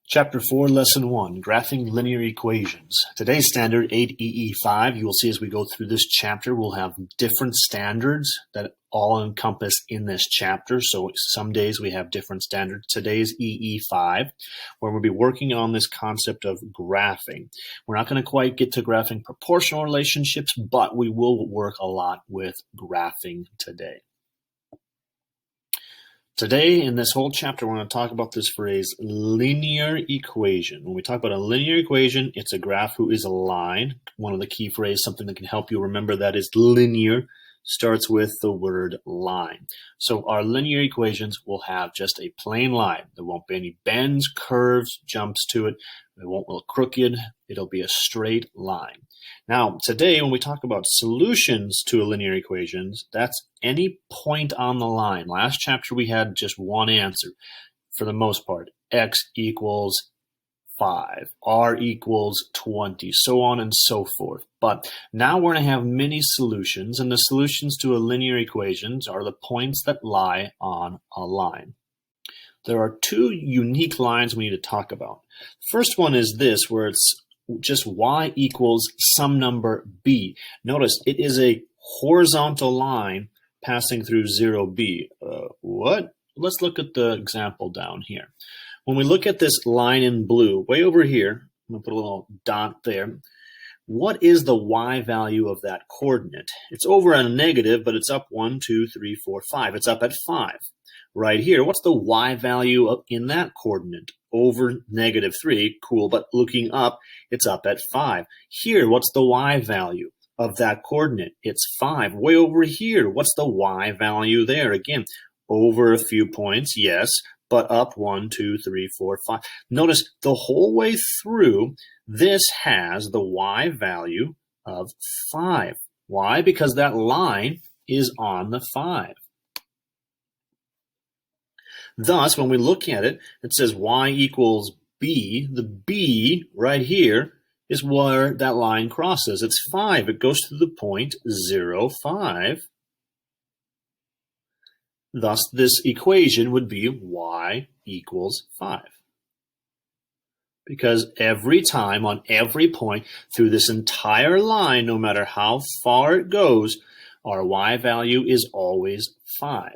Chapter 4, Lesson 1, Graphing Linear Equations. Today's standard 8EE5. You will see as we go through this chapter, we'll have different standards that all encompass in this chapter. So some days we have different standards. Today's EE5, where we'll be working on this concept of graphing. We're not going to quite get to graphing proportional relationships, but we will work a lot with graphing today. Today, in this whole chapter, we're going to talk about this phrase, linear equation. When we talk about a linear equation, it's a graph who is a line. One of the key phrases, something that can help you remember that is linear, starts with the word line. So our linear equations will have just a plain line. There won't be any bends, curves, jumps to it. It won't look crooked. It'll be a straight line. Now, today, when we talk about solutions to a linear equations, that's any point on the line. Last chapter, we had just one answer for the most part. X equals 5, R equals 20, so on and so forth. But now we're going to have many solutions, and the solutions to a linear equations are the points that lie on a line. There are two unique lines we need to talk about. First one is this, where it's just y equals some number b. Notice it is a horizontal line passing through 0b. What? Let's look at the example down here. When we look at this line in blue, way over here, I'm going to put a little dot there. What is the y value of that coordinate? It's over a negative, but it's up 1, 2, 3, 4, 5. It's up at 5. Right here, what's the y value in that coordinate? Over negative 3, cool, but looking up, it's up at 5. Here, what's the y value of that coordinate? It's 5. Way over here, what's the y value there? Again, over a few points, yes, but up 1, 2, 3, 4, 5. Notice the whole way through, this has the y value of 5. Why? Because that line is on the 5. Thus, when we look at it, it says y equals b. The b right here is where that line crosses. It's 5. It goes to the point 0, 5. Thus, this equation would be y equals 5. Because every time on every point through this entire line, no matter how far it goes, our y value is always 5.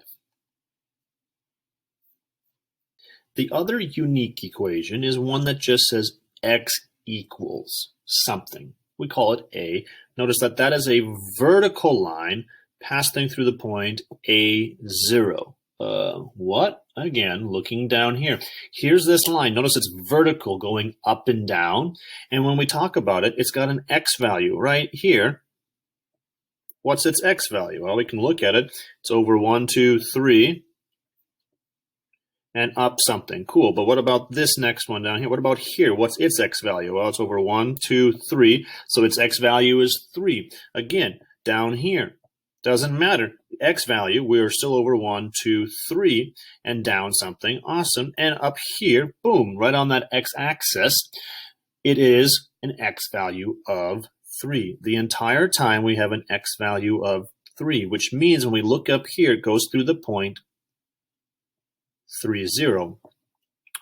The other unique equation is one that just says x equals something. We call it a. Notice that that is a vertical line passing through the point A0. What? Again, looking down here. Here's this line. Notice it's vertical going up and down. And when we talk about it, it's got an x value right here. What's its x value? Well, we can look at it. It's over 1, 2, 3. And up something. Cool. But what about this next one down here? What about here? What's its x value? Well, it's over 1, 2, 3. So its x value is 3. Again, down here. Doesn't matter. X value, we are still over 1, 2, 3. And down something. Awesome. And up here, boom, right on that x-axis, it is an x value of 3. The entire time we have an x value of 3, which means when we look up here, it goes through the point 3, 0.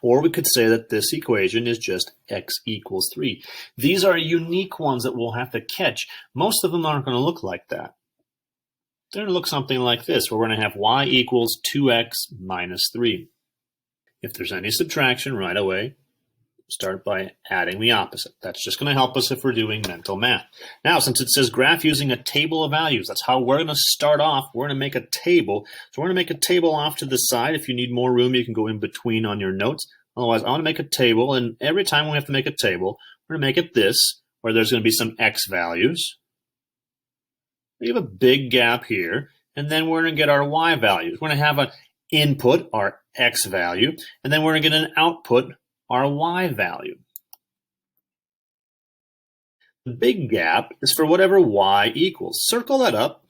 Or we could say that this equation is just x equals 3. These are unique ones that we'll have to catch. Most of them aren't going to look like that. They're going to look something like this, where we're going to have y equals 2x minus 3. If there's any subtraction right away, start by adding the opposite. That's just going to help us if we're doing mental math. Now, since it says graph using a table of values, that's how we're going to start off. We're going to make a table. So we're going to make a table off to the side. If you need more room, you can go in between on your notes. Otherwise, I want to make a table, and every time we have to make a table, we're going to make it this, where there's going to be some x values. We have a big gap here, and then we're going to get our y values. We're going to have an input, our x value, and then we're going to get an output, our y value. The big gap is for whatever y equals. Circle that up,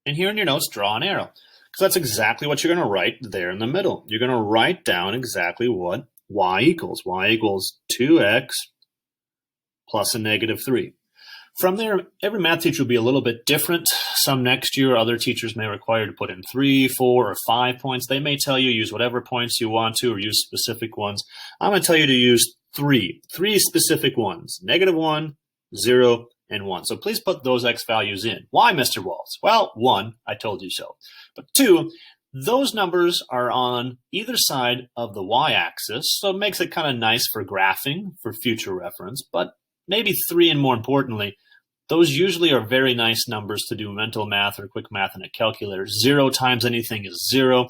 and here in your notes, draw an arrow. Because that's exactly what you're going to write there in the middle. You're going to write down exactly what y equals. Y equals 2x plus a negative 3. From there, every math teacher will be a little bit different. Some next year, other teachers may require you to put in 3, 4, or 5 points. They may tell you use whatever points you want to or use specific ones. I'm going to tell you to use three specific ones: -1, 0, and 1. So please put those x values in. Why, Mr. Waltz? Well, 1, I told you so. But 2, those numbers are on either side of the y-axis, so it makes it kind of nice for graphing for future reference. But maybe 3, and more importantly, those usually are very nice numbers to do mental math or quick math in a calculator. 0 times anything is 0.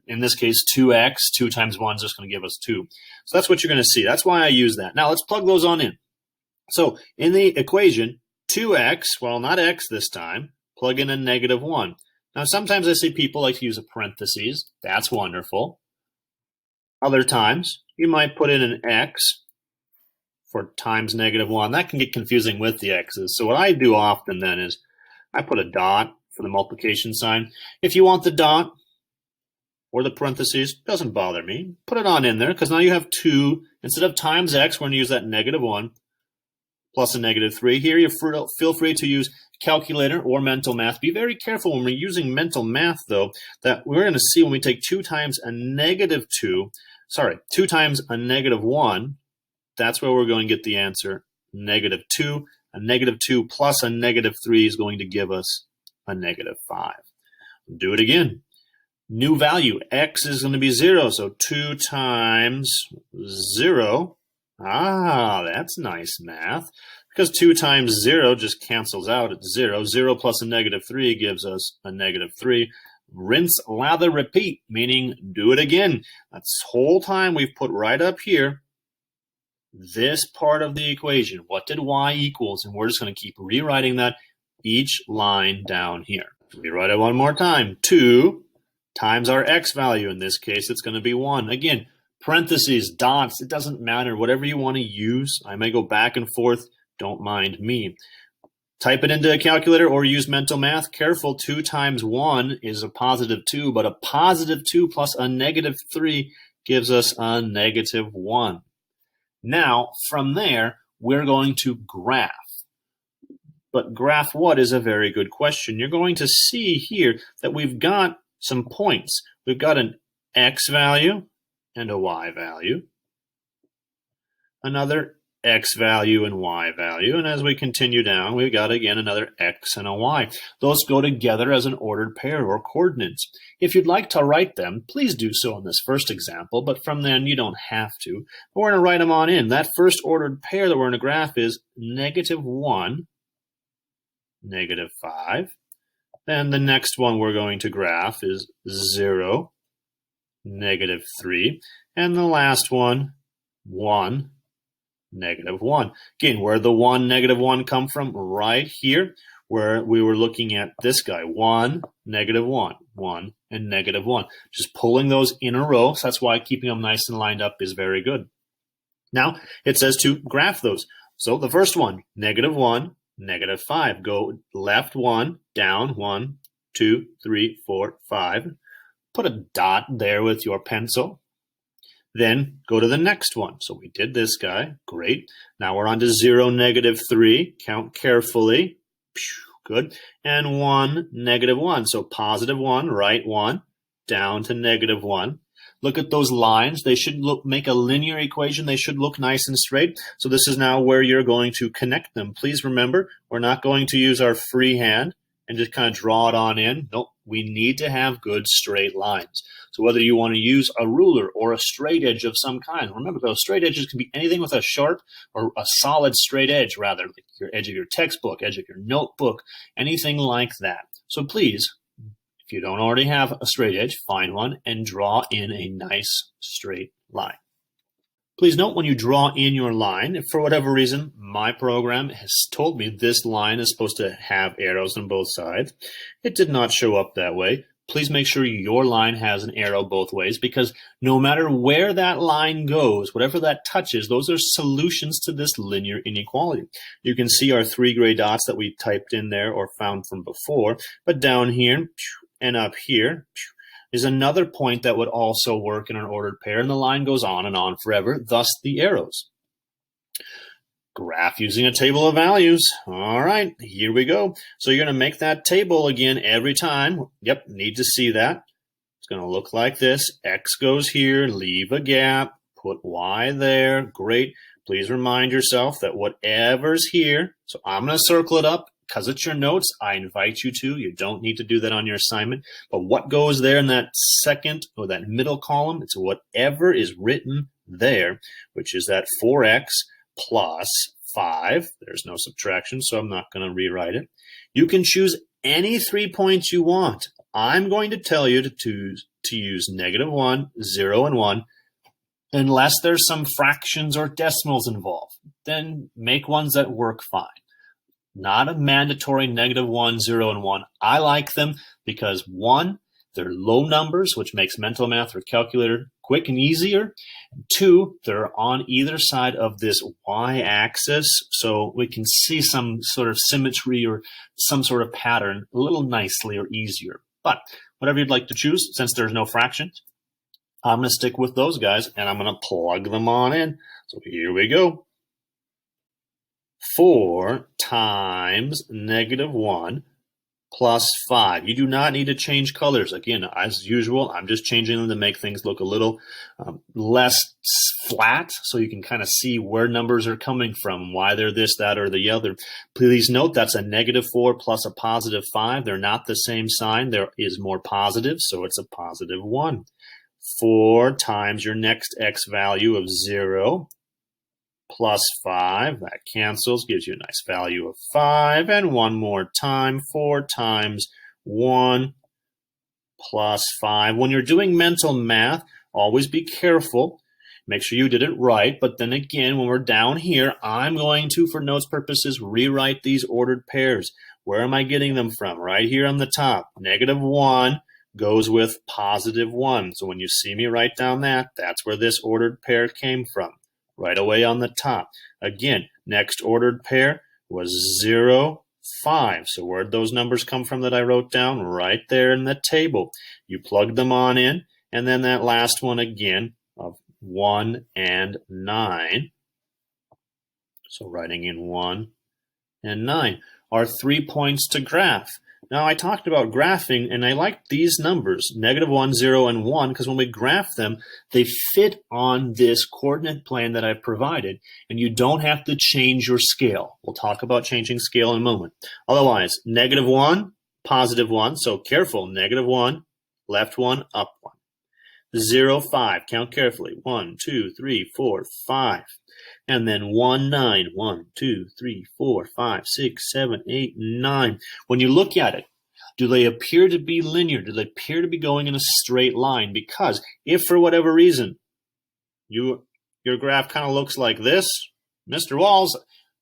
In this case, 2x, 2 times 1 is just going to give us 2. So that's what you're going to see. That's why I use that. Now let's plug those on in. So in the equation, 2x, well, not x this time, plug in a -1. Now sometimes I see people like to use a parentheses. That's wonderful. Other times, you might put in an x for times -1. That can get confusing with the x's. So what I do often then is I put a dot for the multiplication sign. If you want the dot or the parentheses, doesn't bother me. Put it on in there, because now you have 2. Instead of times x, we're going to use that -1 plus a -3. Here, you feel free to use calculator or mental math. Be very careful when we're using mental math, though, that we're going to see when we take 2 times a -2, 2 times a -1, that's where we're going to get the answer, -2. A -2 plus a -3 is going to give us a -5. Do it again. New value, x is going to be 0, so 2 times 0. Ah, that's nice math. Because 2 times 0 just cancels out at 0. 0 plus a -3 gives us a -3. Rinse, lather, repeat, meaning do it again. That's whole time we've put right up here this part of the equation. What did y equals? And we're just going to keep rewriting that each line down here. Rewrite it one more time. 2 times our x value. In this case, it's going to be 1. Again, parentheses, dots, it doesn't matter. Whatever you want to use. I may go back and forth. Don't mind me. Type it into a calculator or use mental math. Careful, 2 times 1 is a +2, but a +2 plus a -3 gives us a -1. Now, from there, we're going to graph. But graph what is a very good question. You're going to see here that we've got some points. We've got an x value and a y value, another x value and y value, and as we continue down, we've got again another x and a y. Those go together as an ordered pair or coordinates. If you'd like to write them, please do so in this first example, but from then you don't have to. But we're going to write them on in. That first ordered pair that we're going to graph is -1, -5. Then the next one we're going to graph is 0, -3. And the last one, 1, -1. Again, where the 1, -1 come from? Right here, where we were looking at this guy. 1, -1, 1, and -1. Just pulling those in a row. So that's why keeping them nice and lined up is very good. Now, it says to graph those. So the first one, -1, -5. Go left 1, down 1, 2, 3, 4, 5. Put a dot there with your pencil. Then go to the next one. So we did this guy. Great. Now we're on to 0, -3. Count carefully. Good. And 1, -1. So +1, right 1, down to -1. Look at those lines. They should make a linear equation. They should look nice and straight. So this is now where you're going to connect them. Please remember, we're not going to use our free hand and just kind of draw it on in. Nope. We need to have good straight lines. So whether you want to use a ruler or a straight edge of some kind, remember those straight edges can be anything with a sharp or a solid straight edge, rather, like your edge of your textbook, edge of your notebook, anything like that. So please, if you don't already have a straight edge, find one and draw in a nice straight line. Please note when you draw in your line, if for whatever reason my program has told me this line is supposed to have arrows on both sides, it did not show up that way. Please make sure your line has an arrow both ways, because no matter where that line goes, whatever that touches, those are solutions to this linear inequality. You can see our 3 gray dots that we typed in there or found from before, but down here and up here is another point that would also work in an ordered pair, and the line goes on and on forever, thus the arrows. Graph using a table of values. All right, here we go. So you're going to make that table again every time. Yep, need to see that. It's going to look like this. X goes here, leave a gap, put Y there. Great. Please remind yourself that whatever's here, so I'm going to circle it up because it's your notes. I invite you to. You don't need to do that on your assignment. But what goes there in that second or that middle column, it's whatever is written there, which is that 4x plus 5. There's no subtraction, so I'm not going to rewrite it. You can choose any 3 points you want. I'm going to tell you to use -1, 0, and 1, unless there's some fractions or decimals involved. Then make ones that work fine. Not a mandatory -1, 0, and 1. I like them because 1, they're low numbers, which makes mental math or calculator quick and easier. 2, they're on either side of this y-axis, so we can see some sort of symmetry or some sort of pattern a little nicely or easier. But whatever you'd like to choose, since there's no fractions, I'm going to stick with those guys, and I'm going to plug them on in. So here we go. 4 times -1 plus 5. You do not need to change colors. Again, as usual, I'm just changing them to make things look a little less flat so you can kind of see where numbers are coming from, why they're this, that, or the other. Please note that's a -4 plus a +5. They're not the same sign. There is more positive, so it's a +1. 4 times your next x value of 0 plus 5, that cancels, gives you a nice value of 5. And one more time, 4 times 1 plus 5. When you're doing mental math, always be careful. Make sure you did it right. But then again, when we're down here, I'm going to, for notes purposes, rewrite these ordered pairs. Where am I getting them from? Right here on the top. -1 goes with +1. So when you see me write down that, that's where this ordered pair came from. Right away on the top. Again, next ordered pair was 0, 5. So where'd those numbers come from that I wrote down? Right there in the table. You plug them on in, and then that last one again of 1 and 9. So writing in 1 and 9 are 3 points to graph. Now, I talked about graphing, and I like these numbers, -1, 0, and 1, because when we graph them, they fit on this coordinate plane that I've provided, and you don't have to change your scale. We'll talk about changing scale in a moment. Otherwise, -1, +1, so careful, -1, left 1, up 1. 0, 5, count carefully, 1, 2, 3, 4, 5. And then 1, 9, 1, 2, 3, 4, 5, 6, 7, 8, 9. When you look at it, do they appear to be linear? Do they appear to be going in a straight line? Because if for whatever reason your graph kind of looks like this, Mr. Walls,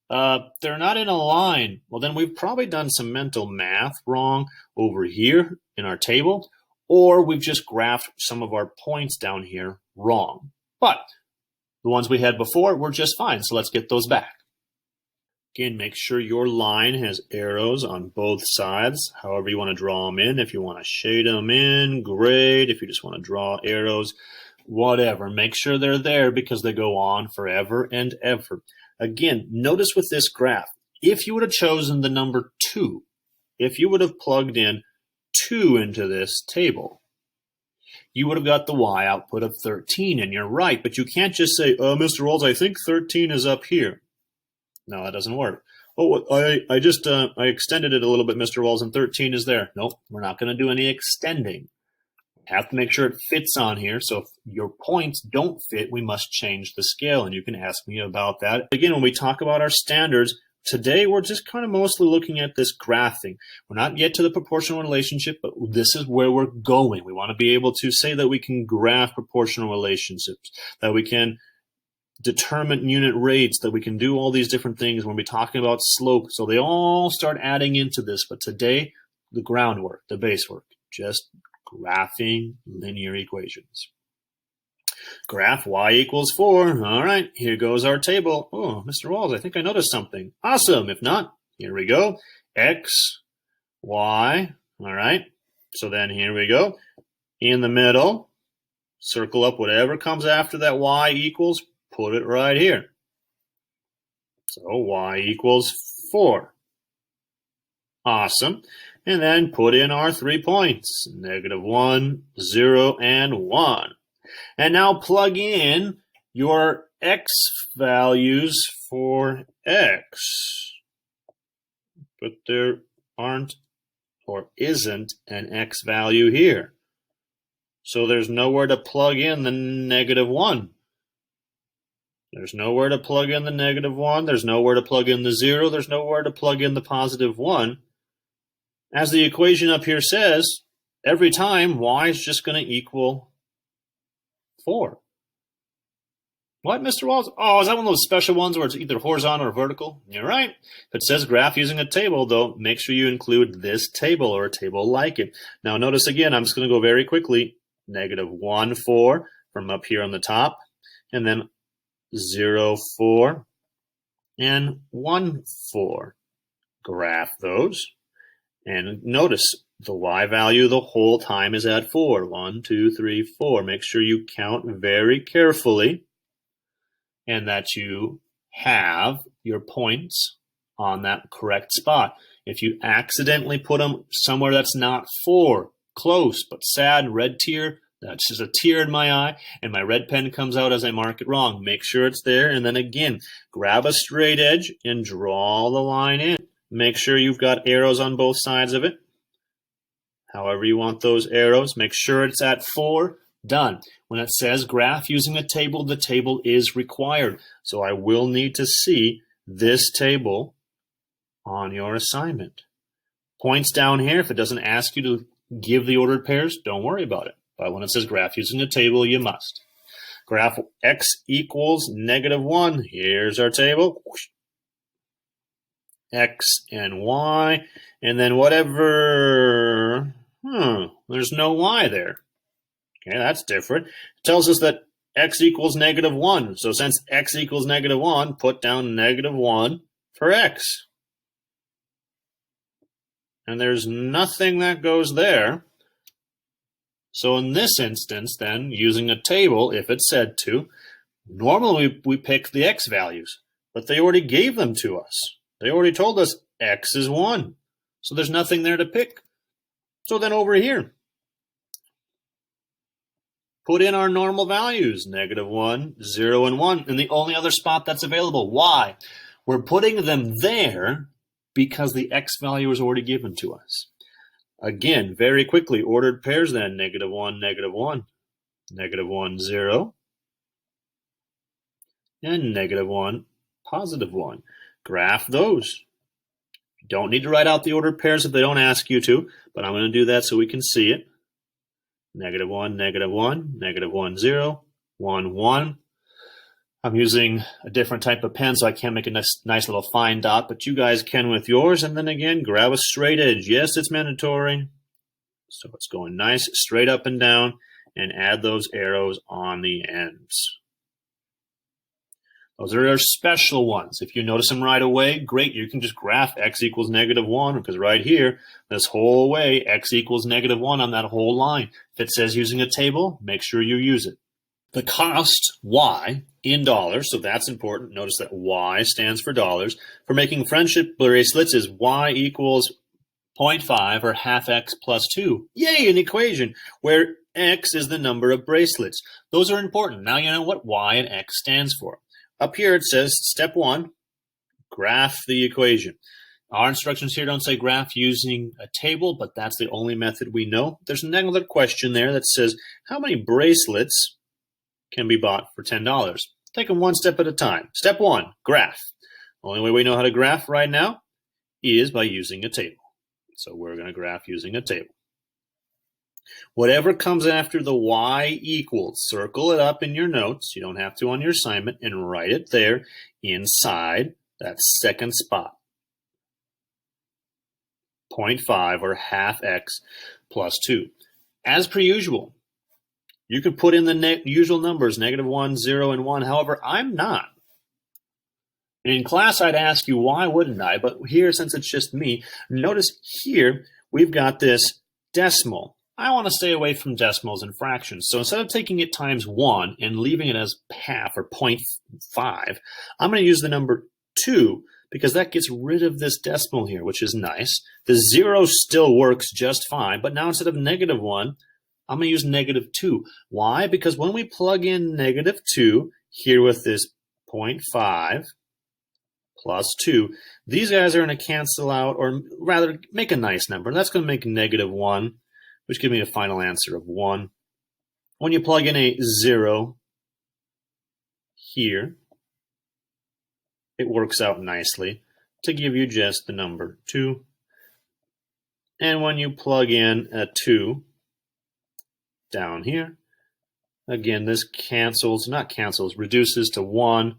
they're not in a line. Well, then we've probably done some mental math wrong over here in our table, or we've just graphed some of our points down here wrong. But the ones we had before were just fine, so let's get those back. Again, make sure your line has arrows on both sides, however you want to draw them in. If you want to shade them in, great. If you just want to draw arrows, whatever. Make sure they're there because they go on forever and ever. Again, notice with this graph, if you would have chosen the number 2, if you would have plugged in 2 into this table, you would have got the y output of 13, and you're right, but you can't just say, Mr. Walls, I think 13 is up here. No, that doesn't work. Oh, I extended it a little bit, Mr. Walls, and 13 is there. Nope, we're not going to do any extending. Have to make sure it fits on here, so if your points don't fit, we must change the scale, and you can ask me about that. Again, when we talk about our standards, today we're just kind of mostly looking at this graphing. We're not yet to the proportional relationship, but this is where we're going. We want to be able to say that we can graph proportional relationships, that we can determine unit rates, that we can do all these different things when we're talking about slope. So they all start adding into this, but today, the groundwork, the base work, just graphing linear equations. Graph y equals 4. All right, here goes our table. Oh, Mr. Walls, I think I noticed something. Awesome. If not, here we go. X, Y. All right. So then here we go. In the middle, circle up whatever comes after that y equals, put it right here. So y equals 4. Awesome. And then put in our 3 points, -1, 0, and 1. And now plug in your x values for x. But there aren't or isn't an x value here. So there's nowhere to plug in the -1. There's nowhere to plug in the -1. There's nowhere to plug in the 0. There's nowhere to plug in the +1. As the equation up here says, every time y is just going to equal 4. What, Mr. Walls? Oh, is that one of those special ones where it's either horizontal or vertical? You're right. If it says graph using a table, though, make sure you include this table or a table like it. Now, notice again, I'm just going to go very quickly. -1, 4 from up here on the top, and then 0, 4, and 1, 4. Graph those. And notice the y value the whole time is at 4. 1, 2, 3, 4. Make sure you count very carefully and that you have your points on that correct spot. If you accidentally put them somewhere that's not 4, close but sad, red tear, that's just a tear in my eye, and my red pen comes out as I mark it wrong. Make sure it's there, and then again, grab a straight edge and draw the line in. Make sure you've got arrows on both sides of it. However you want those arrows, make sure it's at 4. Done. When it says graph using a table, the table is required. So I will need to see this table on your assignment. Points down here, if it doesn't ask you to give the ordered pairs, don't worry about it. But when it says graph using a table, you must. Graph x equals -1. Here's our table. X and y, and then whatever, there's no y there. Okay, that's different. It tells us that x equals -1. So since x equals -1, put down -1 for x. And there's nothing that goes there. So in this instance, then, using a table, if it's said to, normally we pick the x values, but they already gave them to us. They already told us x is 1. So there's nothing there to pick. So then over here, put in our normal values, -1, 0, and 1, and the only other spot that's available. Why? We're putting them there because the x value is already given to us. Again, very quickly, ordered pairs then, -1, -1, -1, 0, and -1, +1. Graph those. You don't need to write out the ordered pairs if they don't ask you to, but I'm going to do that so we can see it. -1, -1, -1, 0, 1, 1. I'm using a different type of pen, so I can't make a nice little fine dot, but you guys can with yours. And then again, grab a straight edge. Yes, it's mandatory. So it's going nice, straight up and down, and add those arrows on the ends. Those are our special ones. If you notice them right away, great. You can just graph x equals -1, because right here, this whole way, x equals -1 on that whole line. If it says using a table, make sure you use it. The cost, y, in dollars, so that's important. Notice that y stands for dollars. For making friendship bracelets is y equals 0.5 or half x plus 2. Yay, an equation where x is the number of bracelets. Those are important. Now you know what y and x stands for. Up here it says, step 1, graph the equation. Our instructions here don't say graph using a table, but that's the only method we know. There's another question there that says, how many bracelets can be bought for $10? Take them one step at a time. Step 1, graph. Only way we know how to graph right now is by using a table. So we're going to graph using a table. Whatever comes after the y equals, circle it up in your notes. You don't have to on your assignment, and write it there inside that second spot. 0.5 or half x plus 2. As per usual, you could put in the usual numbers, -1, 0, and 1. However, I'm not. And in class, I'd ask you, why wouldn't I? But here, since it's just me, notice here, we've got this decimal. I want to stay away from decimals and fractions. So instead of taking it times 1 and leaving it as half or 0.5, I'm going to use the number 2 because that gets rid of this decimal here, which is nice. The 0 still works just fine, but now instead of -1, I'm going to use -2. Why? Because when we plug in -2 here with this 0.5 plus 2, these guys are going to cancel out, or rather make a nice number. That's going to make -1, which gives me a final answer of 1. When you plug in a 0 here, it works out nicely to give you just the number 2. And when you plug in a 2 down here, again, this reduces to 1.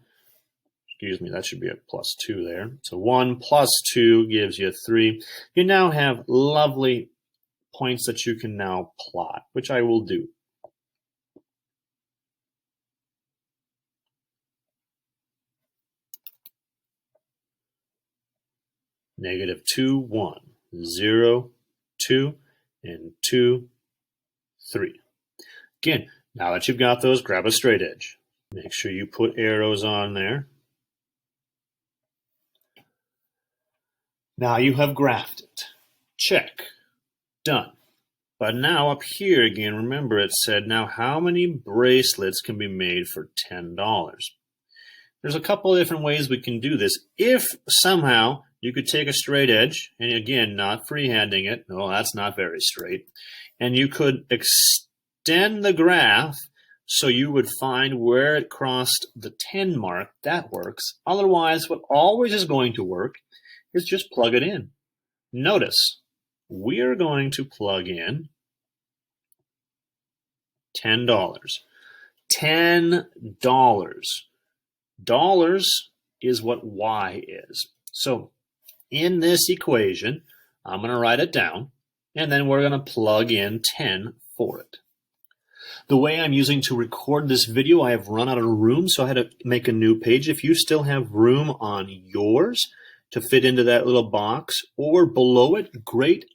Excuse me, that should be a plus 2 there. So 1 plus 2 gives you 3. You now have lovely points that you can now plot, which I will do. -2, 1, 0, 2, and 2, 3. Again, now that you've got those, grab a straight edge. Make sure you put arrows on there. Now you have graphed it. Check. Done. But now up here again, remember it said, now how many bracelets can be made for $10? There's a couple of different ways we can do this. If somehow you could take a straight edge, and again, not freehanding it, no, that's not very straight, and you could extend the graph so you would find where it crossed the 10 mark, that works. Otherwise, what always is going to work is just plug it in. Notice, we are going to plug in $10. $10. Dollars is what Y is. So in this equation, I'm going to write it down, and then we're going to plug in 10 for it. The way I'm using to record this video, I have run out of room, so I had to make a new page. If you still have room on yours to fit into that little box or below it, great.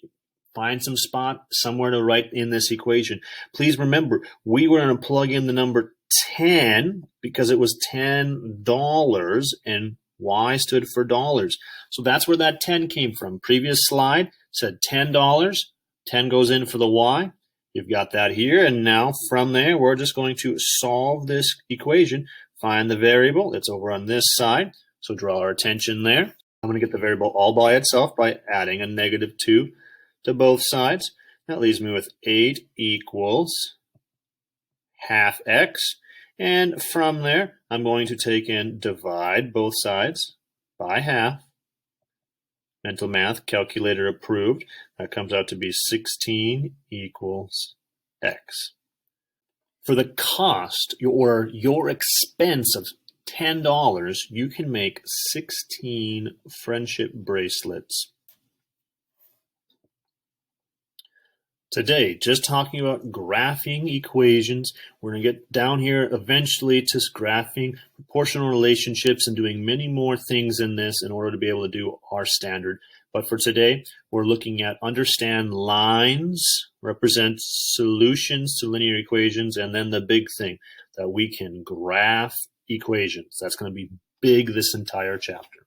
Find some spot somewhere to write in this equation. Please remember, we were going to plug in the number 10 because it was $10 and Y stood for dollars. So that's where that 10 came from. Previous slide said $10. 10 goes in for the Y. You've got that here. And now from there, we're just going to solve this equation. Find the variable. It's over on this side. So draw our attention there. I'm going to get the variable all by itself by adding a -2 to both sides. That leaves me with 8 equals half x. And from there, I'm going to take and divide both sides by half. Mental math, calculator approved. That comes out to be 16 equals x. For the cost or your expense of $10, you can make 16 friendship bracelets. Today, just talking about graphing equations. We're going to get down here eventually to graphing proportional relationships and doing many more things in this in order to be able to do our standard. But for today, we're looking at understand lines represent solutions to linear equations, and then the big thing that we can graph equations. That's going to be big this entire chapter.